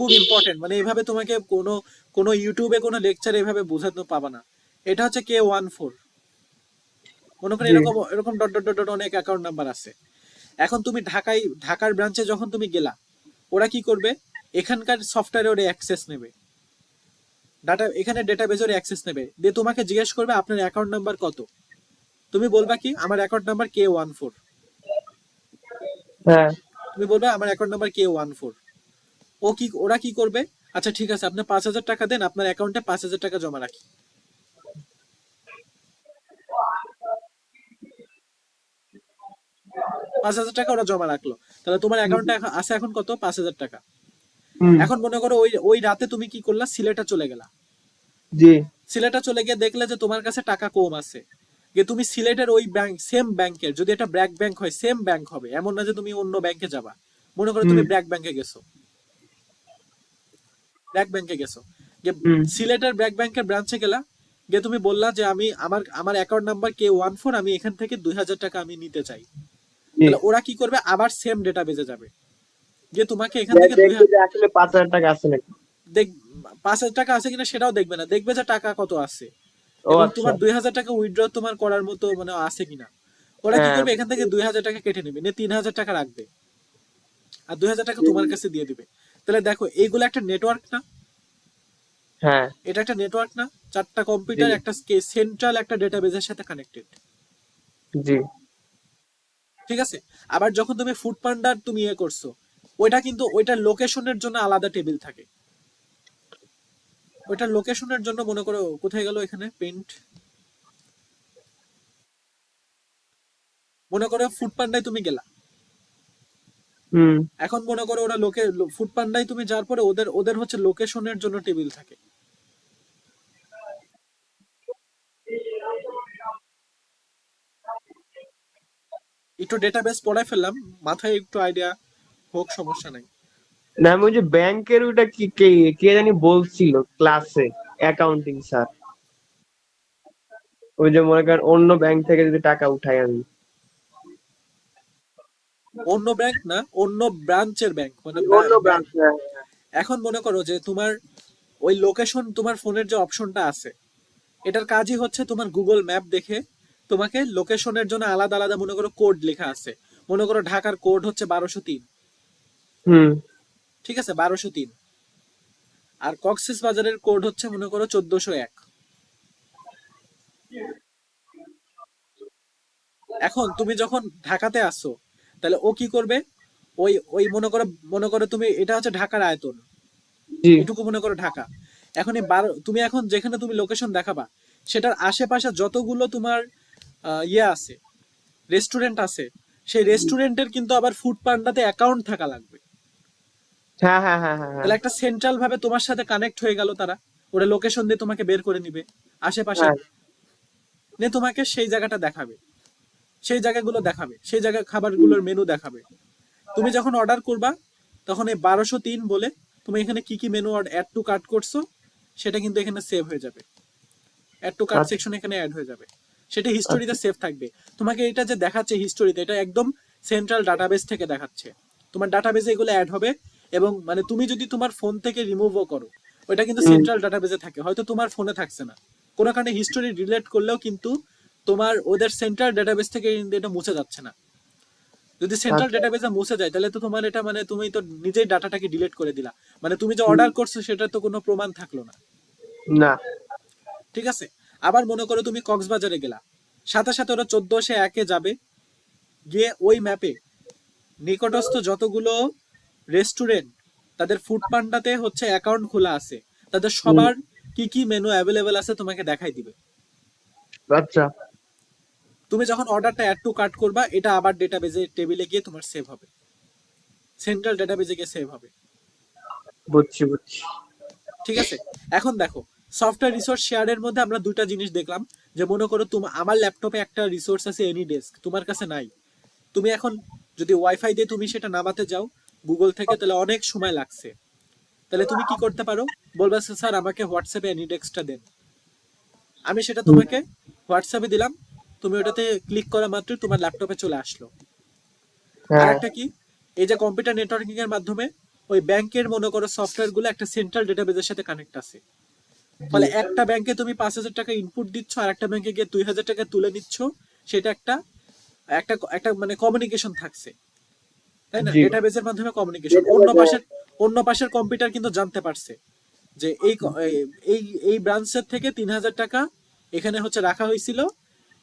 খুব ইম্পর্টেন্ট, মানে এইভাবে তোমাকে কোনো কোনো ইউটিউবে কোনো লেকচার এভাবে বোঝাতে পাবা না। এটা হচ্ছে K14, মনে করো জি এরকম এরকম ডট ডট ডট ডট অনেক অ্যাকাউন্ট নাম্বার আছে। এখন তুমি ঢাকার ব্রাঞ্চে যখন তুমি গেলা, ওরা কি করবে, এখানকার সফটওয়্যারে ওরা অ্যাক্সেস নেবে, ডাটা এখানে ডেটাবেজে ওরা অ্যাক্সেস নেবে, দিয়ে তোমাকে জিজ্ঞেস করবে আপনার অ্যাকাউন্ট নাম্বার কত। তুমি বলবা কি আমার অ্যাকাউন্ট নাম্বার K14, হ্যাঁ তুমি বলবে আমার অ্যাকাউন্ট নাম্বার K14। ওরা কি করবে, আচ্ছা ঠিক আছে আপনি 5,000 টাকা দেন, আপনার অ্যাকাউন্টে 5,000 টাকা জমা রাখি। 5,000 টাকা ওরা জমা রাখলো, তাহলে তোমার অ্যাকাউন্টে আছে এখন কত, 5,000 টাকা। হুম এখন মনে করো ওই ওই রাতে তুমি কি করলা, সিলেটে চলে গেলা, জি সিলেটে চলে গিয়ে দেখলে যে তোমার কাছে টাকা কম আছে, যে তুমি সিলেটের ওই ব্যাংক, সেম ব্যাংকের, যদি এটা ব্র্যাক ব্যাংক হয় সেম ব্যাংক হবে, এমন না যে তুমি অন্য ব্যাংকে যাবা। মনে করো হুম তুমি ব্র্যাক ব্যাংকে গেছো, ব্র্যাক ব্যাংকে গেছো, যে হুম সিলেটের ব্র্যাক ব্যাংকের ব্রাঞ্চে গেলা, গিয়ে তুমি বললা যে আমি আমার আমার অ্যাকাউন্ট নাম্বার K14, আমি এখান থেকে 2,000 টাকা আমি নিতে চাই। জি তাহলে ওরা কি করবে, আবার সেম ডেটাবেজে যাবে, যে তোমাকে এখান থেকে দেখবে যে আসলে 5,000 টাকা আছে নাকি। দেখ 5,000 টাকা আছে কিনা সেটাও দেখবে না, দেখবে যে টাকা কত আছে, ও এবং আচ্ছা তোমার 2,000 টাকা উইথড্র তোমার করার মতো মানে আছে কিনা। ওরা কি হ্যাঁ করবে, এখান থেকে 2,000 টাকা কেটে নেবে, নিয়ে 3,000 টাকা রাখবে, আর 2,000 টাকা তোমার কাছে দিয়ে দিবে। তাহলে দেখো এইগুলো একটা নেটওয়ার্ক না, হ্যাঁ এটা একটা নেটওয়ার্ক না, চারটা জি কম্পিউটার একটা সেন্ট্রাল একটা ডেটাবেজের সাথে কানেক্টেড। জি ঠিক আছে। আবার যখন তুমি ফুড পান্ডার তুমি ইয়ে করছো, ওইটা কিন্তু ওইটার লোকেশনের জন্য আলাদা টেবিল থাকে, ওইটার লোকেশনের জন্য, মনে করো কোথায় গেল এখানে পেন্ট, মনে করো ফুড পান্ডায় তুমি গেলা, হুম এখন মনে করো ওরা ফুড পান্ডায় তুমি যাওয়ার পরে ওদের ওদের হচ্ছে লোকেশনের জন্য টেবিল থাকে। একটু ডেটাবেস পড়াই ফেললাম, মাথায় একটু আইডিয়া হোক, সমস্যা নাই। না আমি ওই যে ব্যাংকের ওইটা কি কে কে জানি বলছিল ক্লাসে, অ্যাকাউন্টিং স্যার, ওই যে মনে করেন অন্য ব্যাংক থেকে যদি টাকা উঠাই আমি। অন্য ব্যাংক না, অন্য ব্রাঞ্চের ব্যাংক, মানে অন্য ব্যাংক। ব্রাঞ্চ এখন মনে করো যে তোমার ওই লোকেশন, তোমার ফোনের যে অপশনটা আছে, এটার কাজই হচ্ছে তোমার গুগল ম্যাপ দেখে তোমাকে লোকেশনের জন্য আলাদা আলাদা মনে করো কোড লেখা আছে। মনে করো ঢাকার কোড হচ্ছে 1203, হুম ঠিক আছে 1203, আর কক্সেস বাজারের কোড হচ্ছে মনে করো 1401। এখন তুমি যখন ঢাকাতে আসো, তাহলে ও কি করবে, ওই ওই মনে করো তুমি এটা হচ্ছে ঢাকার আয়তন, জি এটুকু মনে করো ঢাকা। এখন এই 12 তুমি এখন যেখানে তুমি লোকেশন দেখাবা, সেটার আশেপাশে যতগুলো তোমার ইয়ে আছে, রেস্টুরেন্ট আছে, সেই রেস্টুরেন্টের কিন্তু আবার ফুড পান্ডাতে অ্যাকাউন্ট থাকা লাগবে। হ্যাঁ হ্যাঁ হ্যাঁ হ্যাঁ হ্যাঁ তাহলে একটা সেন্ট্রাল ভাবে তোমার সাথে কানেক্ট হয়ে গেল তারা, ওরা লোকেশন দিয়ে তোমাকে বের করে নিবে আশেপাশের, হ্যাঁ নিয়ে তোমাকে সেই জায়গাটা দেখাবে, সেই জায়গাগুলো দেখাবে, সেই জায়গার খাবারগুলোর মেনু দেখাবে। তুমি যখন অর্ডার করবা, তখন এই 1203 বলে তুমি এখানে কি কি মেনু অ্যাড টু কার্ট করছো, সেটা কিন্তু এখানে সেভ হয়ে যাবে, অ্যাড টু কার্ট আচ্ছা সেকশন এখানে অ্যাড হয়ে যাবে, সেটা হিস্টোরিতে আচ্ছা সেভ থাকবে। তোমাকে এটা যে দেখাচ্ছে হিস্টোরিতে, এটা একদম সেন্ট্রাল ডাটাবেস থেকে দেখাচ্ছে, তোমার ডাটাবেসে এগুলো অ্যাড হবে। এবং মানে তুমি যদি তোমার ফোন থেকে রিমুভও করো, ওইটা কিন্তু হুম সেন্ট্রাল ডাটাবেসে থাকে, হয়তো তোমার ফোনে থাকছে না, কোনো কারণে হিস্টোরি রিলেট করলেও কিন্তু তোমার ওদের সেন্ট্রাল ডাটাবেস থেকে কিন্তু এটা মুছে যাচ্ছে না। যদি সেন্ট্রাল আচ্ছা ডাটাবেসে মুছে যায়, তাহলে তো তোমার এটা মানে তুমি তো নিজেই ডাটাটাকে ডিলিট করে দিলা, মানে তুমি যে হুম, অর্ডার করছো সেটা তো কোনো প্রমাণ থাকলো না। না ঠিক আছে। আবার মনে করো তুমি কক্সবাজারে গেলা, সাথে সাথে ওরা 1401-এ যাবে, গিয়ে ওই ম্যাপে নিকটস্থ যতগুলো রেস্টুরেন্ট তাদের ফুড পান্ডাতে হচ্ছে অ্যাকাউন্ট খোলা আছে, তাদের সবার কি কি মেনু অ্যাভেলেবেল আছে তোমাকে দেখাই দিবে। আচ্ছা, তুমি যখন অর্ডারটা অ্যাড টু কার্ট করবা, এটা আবার ডেটাবেজে টেবিলে গিয়ে তোমার সেভ হবে, সেন্ট্রাল ডেটাবেজে গিয়ে সেভ হবে। বুঝছি বুঝছি। ঠিক আছে। এখন দেখো, সফটওয়্যার রিসোর্স শেয়ারের মধ্যে আমরা দুইটা জিনিস দেখলাম, যে মনে করো আমার ল্যাপটপে একটা রিসোর্স আছে এনি ডেস্ক, তোমার কাছে নাই। তুমি এখন যদি ওয়াইফাই দিয়ে তুমি সেটা নামাতে যাও গুগল থেকে, তাহলে অনেক সময় লাগছে। তাহলে তুমি কি করতে পারো, বলবা স্যার আমাকে হোয়াটসঅ্যাপে এনি ডেস্কটা দেন, আমি সেটা হুম, তোমাকে হোয়াটসঅ্যাপে দিলাম, তুমি ওটাতে ক্লিক করা মাত্র তোমার ল্যাপটপে চলে আসলো। আর হ্যাঁ, একটা কি, এই যে কম্পিউটার নেটওয়ার্কিং এর মাধ্যমে ওই ব্যাংকের মনে করো সফটওয়্যার গুলো একটা সেন্ট্রাল ডেটাবেজের সাথে কানেক্ট আছে। জি, ফলে একটা ব্যাংকে তুমি 5,000 টাকা ইনপুট দিচ্ছ, আর একটা ব্যাংকে গিয়ে 2,000 টাকা তুলে নিচ্ছ, সেটা একটা একটা একটা মানে কমিউনিকেশন থাকছে, তাই না? জি, ডেটাবেজের মাধ্যমে কমিউনিকেশন। অন্য পাশের কম্পিউটার কিন্তু জানতে পারছে যে এই এই ব্রাঞ্চের থেকে 3,000 টাকা এখানে হচ্ছে রাখা হয়েছিল,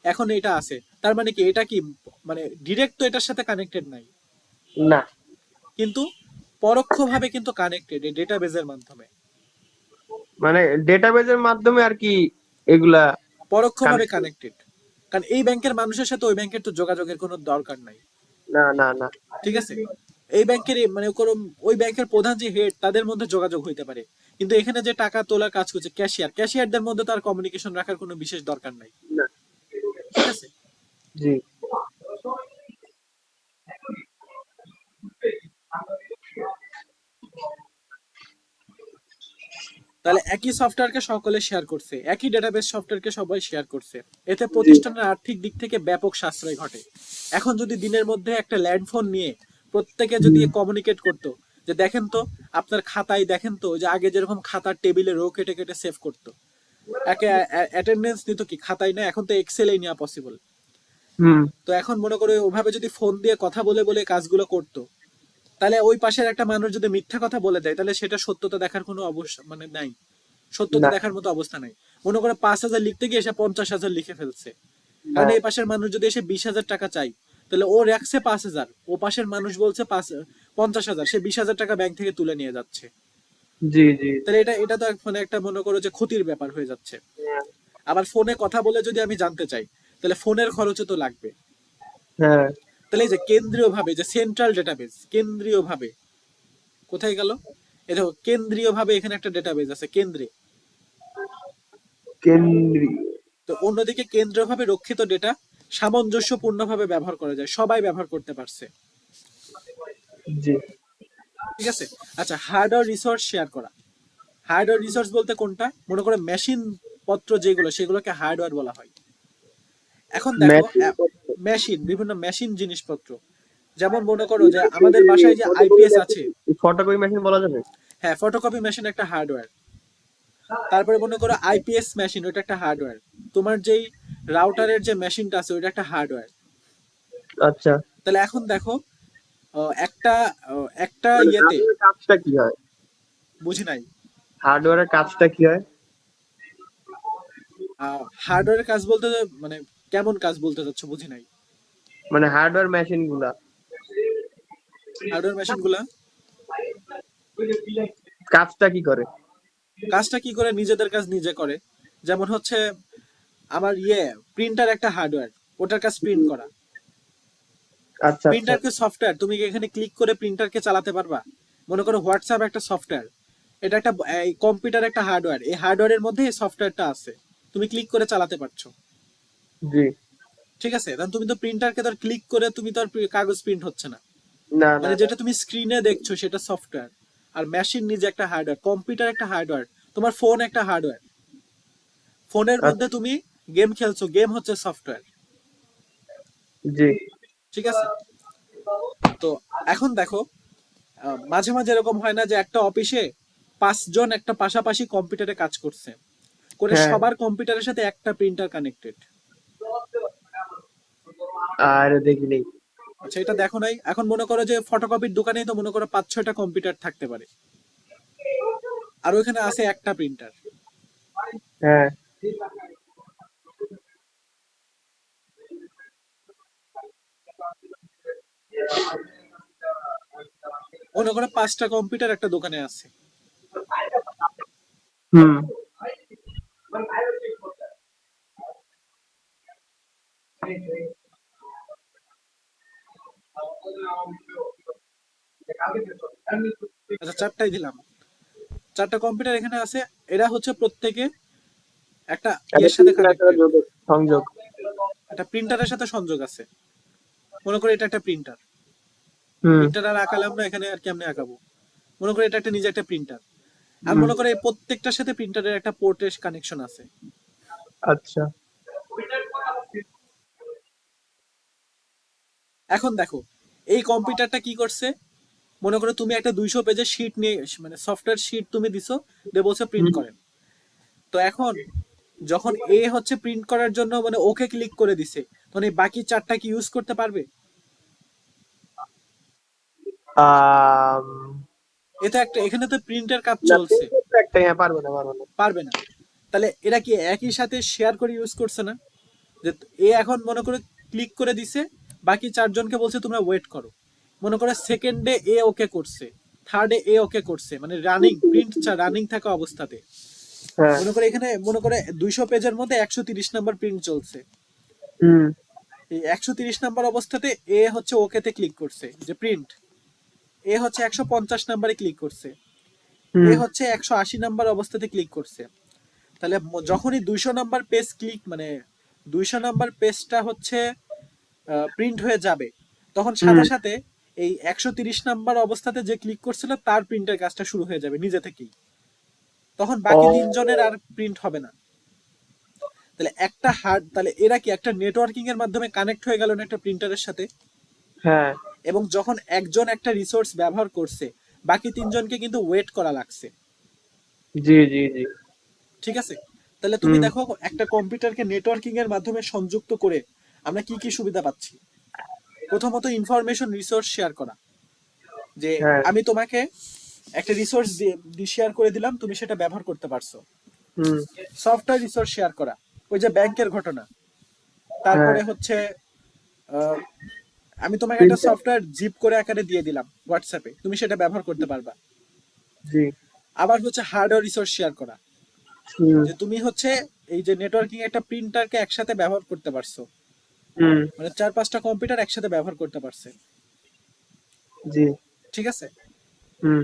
এখন এটা আছে। তার মানে কি, এটা কি মানে ডিরেক্ট তো এটার সাথে কানেক্টেড নাই, না, কিন্তু পরোক্ষভাবে কিন্তু কানেক্টেড এই ডেটাবেজের মাধ্যমে। মানে ডেটাবেজের মাধ্যমে আর কি এগুলা পরোক্ষভাবে কানেক্ট। কানেক্টেড, কারণ এই ব্যাংকের মানুষের সাথে ওই ব্যাংকের তো যোগাযোগের কোনো দরকার নাই। না না না। ঠিক আছে। এই ব্যাংকের মানে কোনো ওই ব্যাংকের প্রধান যে হেড, তাদের মধ্যে যোগাযোগ হইতে পারে, কিন্তু এখানে যে টাকা তোলার কাজ করছে ক্যাশিয়ারদের মধ্যে তার কমিউনিকেশন রাখার কোনো বিশেষ দরকার নাই। না, ঠিক আছে। জি, তাহলে একই সফটওয়্যারকে সকলে শেয়ার করছে, একই ডেটাবেস সফটওয়্যারকে সবাই শেয়ার করছে, এতে জি, প্রতিষ্ঠানের আর্থিক দিক থেকে ব্যাপক সাশ্রয় ঘটে। এখন যদি দিনের মধ্যে একটা ল্যান্ডফোন নিয়ে প্রত্যেকে যদি হুম, কমিউনিকেট করতো, যে দেখেন তো আপনার খাতায় দেখেন তো, যে আগে যেরকম খাতার টেবিলে রো কেটে কেটে সেভ করতো, একে অ্যাটেন্ডেন্স নিত কি খাতায়, না এখন তো এক্সেলেই নেওয়া পসিবল। হুম, তো এখন মনে করো ওভাবে যদি ফোন দিয়ে কথা বলে বলে কাজগুলো করতো, তাহলে ওই পাশের একটা মানুষ যদি মিথ্যা কথা বলে দেয়, তাহলে সেটা সত্যতা দেখার কোনো অবস্থা মানে নাই, সত্যতা না, দেখার মতো অবস্থা নাই। মনে করে 5,000 লিখতে গিয়ে এসে 50,000 লিখে ফেলছে, না, কারণ এই পাশের মানুষ যদি এসে 20,000 টাকা চাই, তাহলে ও রাখছে 5,000, ও পাশের মানুষ বলছে 50,000, সে 20,000 টাকা ব্যাংক থেকে তুলে নিয়ে যাচ্ছে। জি, জি, তাহলে এটা এটা তো মানে একটা মনে করো যে ক্ষতির ব্যাপার হয়ে যাচ্ছে। হ্যাঁ, আবার ফোনে কথা বলে যদি আমি জানতে চাই, তাহলে ফোনের খরচও তো লাগবে। হ্যাঁ, তাহলে এই যে কেন্দ্রীয় ভাবে, যে সেন্ট্রাল ডেটাবেস, কেন্দ্রীয় ভাবে কোথায় গেল, এ দেখো কেন্দ্রীয় ভাবে এখানে একটা ডেটাবেস আছে কেন্দ্রে। কেন্দ্রীয়, তো অন্যদিকে কেন্দ্রীয় ভাবে রক্ষিত ডেটা সামঞ্জস্যপূর্ণভাবে ব্যবহার করা যায়, সবাই ব্যবহার করতে পারছে। জি, ঠিক আছে। আচ্ছা, হার্ডওয়্যার রিসোর্স শেয়ার করা। হার্ডওয়্যার রিসোর্স বলতে কোনটা, মনে করো মেশিন পত্র যেগুলো, সেগুলোকে হার্ডওয়্যার বলা হয়। এখন দেখো, মেশিন, মেশিন, বিভিন্ন মেশিন জিনিসপত্র, যেমন মনে করো যে আমাদের বাসায় যে আইপিএস আছে। ফটোকপি মেশিন বলা যাবে? হ্যাঁ, ফটোকপি মেশিন একটা হার্ডওয়্যার। তারপরে মনে করো আইপিএস মেশিন, ওটা একটা হার্ডওয়্যার। তোমার যেই রাউটারের যে মেশিনটা আছে, ওটা একটা হার্ডওয়্যার। আচ্ছা, তাহলে এখন দেখো, একটা একটা মানে ইয়েতে, হার্ডওয়্যারের কাজটা কি হয়? বুঝি নাই। হার্ডওয়্যারের কাজটা কি হয়? হার্ডওয়্যারের কাজ বলতে মানে কেমন কাজ বলতে চাচ্ছ, বুঝি নাই। মানে হার্ডওয়্যার মেশিন গুলা হার্ডওয়্যার মেশিন গুলা কাজটা কি করে? কাজটা কি করে, নিজেদের কাজ নিজে করে। যেমন হচ্ছে আমার প্রিন্টার একটা হার্ডওয়্যার, ওটার কাজ প্রিন্ট করা। আচ্ছা, আচ্ছা, প্রিন্টারকে সফটওয়্যার, তুমি কি এখানে ক্লিক করে প্রিন্টারকে চালাতে পারবা? মনে করো হোয়াটসঅ্যাপ একটা সফটওয়্যার, এটা একটা কম্পিউটার একটা হার্ডওয়্যার, এই হার্ডওয়্যারের মধ্যে এই সফটওয়্যারটা আছে, তুমি ক্লিক করে চালাতে পারছো। জি, ঠিক আছে, কারণ তুমি তো প্রিন্টারকে তো ক্লিক করে তুমি তো আর কাগজ প্রিন্ট হচ্ছে না। না, না, মানে না, যেটা তুমি স্ক্রিনে দেখছো সেটা সফটওয়্যার, আর মেশিন নিজে একটা হার্ডওয়্যার, কম্পিউটার একটা হার্ডওয়্যার, তোমার ফোন একটা হার্ডওয়্যার। ফোনের মধ্যে আচ্ছা, তুমি গেম খেলছো, গেম হচ্ছে সফটওয়্যার। জি, ঠিক আছে। তো এখন দেখো, মাঝে মাঝে এরকম হয় না যে একটা অফিসে 5 জন একটা পাশাপাশি কম্পিউটারে কাজ করছে, করে হ্যাঁ, সবার কম্পিউটারের সাথে একটা প্রিন্টার কানেক্টেড। আর দেখি নেই। আচ্ছা, এটা দেখো নাই? এখন মনে করো যে ফটোকপির দোকানেই তো মনে করো 5-6টা কম্পিউটার থাকতে পারে, আর ওইখানে আছে একটা প্রিন্টার। হ্যাঁ, মনে করে 5টা কম্পিউটার একটা দোকানে আছে। হুম। আচ্ছা 4টাই দিলাম, 4টা কম্পিউটার এখানে আছে। এরা হচ্ছে প্রত্যেকে একটা একটা ইয়ের সাথে প্রিন্টার কানেক্টেড, সংযোগ। একটা প্রিন্টারের সাথে সংযোগ আছে। মনে করে এটা একটা প্রিন্টার, হুম। প্রিন্টার আর আঁকালাম না এখানে, আর কেমনে আঁকাবো। মনে করে এটা একটা নিজে একটা প্রিন্টার, আর হুম। মনে করে এই প্রত্যেকটার সাথে প্রিন্টারের একটা পোর্টের কানেকশন আছে। আচ্ছা। এখন দেখো এই কম্পিউটারটা কি করছে, মনে করো তুমি একটা 200 পেজের শিট নিয়ে, মানে সফটওয়্যার শিট তুমি দিছো, দিয়ে বলছো প্রিন্ট হুম। করেন। তো এখন যখন এ হচ্ছে প্রিন্ট করার জন্য মানে ওকে ক্লিক করে দিছে, তখন এই বাকি 4টা কি ইউজ করতে পারবে? আম, এটা একটা, এখানে তো প্রিন্টের কাজ না, চলছে, প্রিন্টার তো একটাই, হ্যাঁ, পারবো না, পারবো না। পারবে না। তাহলে এরা কি একই সাথে শেয়ার করে ইউজ করছে না? যে এ এখন মনে করে ক্লিক করে দিছে, বাকি 4জনকে বলছে তোমরা ওয়েট করো। মনে করে সেকেন্ডে এ ওকে করছে, থার্ডে এ ওকে করছে, মানে রানিং প্রিন্ট রানিং থাকা অবস্থাতে। হ্যাঁ। মনে করে এখানে মনে করে 200 পেজের মধ্যে 130 নাম্বার প্রিন্ট চলছে। হুম। এই 130 নাম্বার অবস্থাতে এ হচ্ছে ওকেতে ক্লিক করছে যে প্রিন্ট, এ হচ্ছে 150 নাম্বারে ক্লিক করছে, এ হুম। হচ্ছে 180 নাম্বার অবস্থাতে ক্লিক করছে। তাহলে যখনই 200 নাম্বার পেজ ক্লিক, মানে 200 নাম্বার পেজটা হচ্ছে প্রিন্ট হয়ে যাবে, তখন হুম। সাথে সাথে এই 130 নাম্বার অবস্থাতে যে ক্লিক করছিল তার প্রিন্টের কাজটা শুরু হয়ে যাবে নিজে থেকেই। তখন বাকি 3জনের ও। আর প্রিন্ট হবে না। তাহলে একটা হার্ড, তাহলে এরা কি একটা নেটওয়ার্কিং এর মাধ্যমে কানেক্ট হয়ে গেল না একটা প্রিন্টারের সাথে। হ্যাঁ। এবং যখন একজন একটা রিসোর্স ব্যবহার করছে, বাকি 3জনকে কিন্তু ওয়েট করা লাগছে। জি, জি, জি। ঠিক আছে, তাহলে তুমি হুম। দেখো একটা কম্পিউটারকে নেটওয়ার্কিং এর মাধ্যমে সংযুক্ত করে আমরা কি কি সুবিধা পাচ্ছি। প্রথমত ইনফরমেশন রিসোর্স শেয়ার করা, যে হ্যাঁ। আমি তোমাকে একটা রিসোর্স দিয়ে শেয়ার করে দিলাম, তুমি সেটা ব্যবহার করতে পারছো। হুম। সফটওয়্যার রিসোর্স শেয়ার করা, ওই যে ব্যাংকের ঘটনা। হ্যাঁ। তারপরে হচ্ছে আহ, আমি তোমাকে একটা প্রিন্টার। সফটওয়্যার জিপ করে আকারে দিয়ে দিলাম হোয়াটসঅ্যাপে, তুমি সেটা ব্যবহার করতে পারবা। জি। আবার হচ্ছে হার্ডওয়্যার রিসোর্স শেয়ার করা, হুম। যে তুমি হচ্ছে এই যে নেটওয়ার্কিং একটা প্রিন্টারকে একসাথে ব্যবহার করতে পারছো, হুম। মানে 4-5টা কম্পিউটার একসাথে ব্যবহার করতে পারছে। জি। ঠিক আছে, হুম।